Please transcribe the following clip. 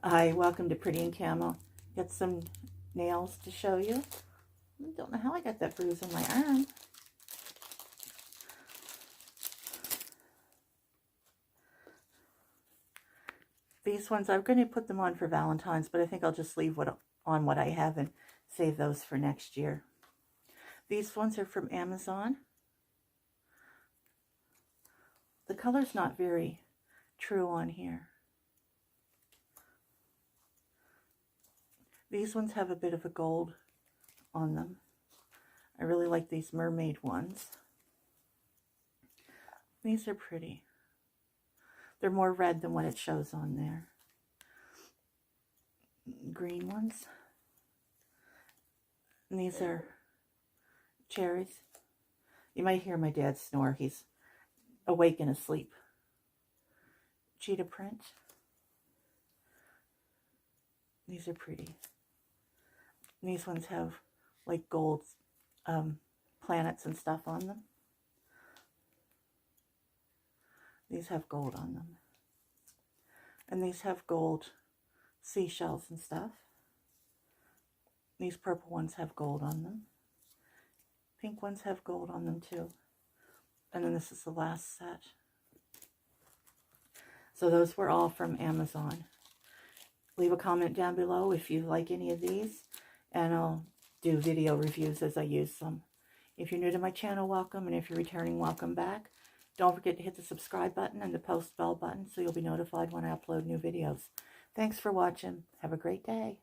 Hi, welcome to Pretty in Camo. Got some nails to show you. I don't know how I got that bruise on my arm. These ones, I'm going to put them on for Valentine's, but I think I'll just leave on what I have and save those for next year. These ones are from Amazon. The color's not very true on here. These ones have a bit of a gold on them. I really like these mermaid ones. These are pretty. They're more red than what it shows on there. Green ones. And these are cherries. You might hear my dad snore. He's awake and asleep. Cheetah print. These are pretty. And these ones have like gold planets and stuff on them. These have gold on them. And these have gold seashells and stuff. These purple ones have gold on them. Pink ones have gold on them too. And then this is the last set. So those were all from Amazon. Leave a comment down below if you like any of these, and I'll do video reviews as I use them. If you're new to my channel, welcome, and if you're returning, welcome back. Don't forget to hit the subscribe button and the post bell button so you'll be notified when I upload new videos. Thanks for watching. Have a great day.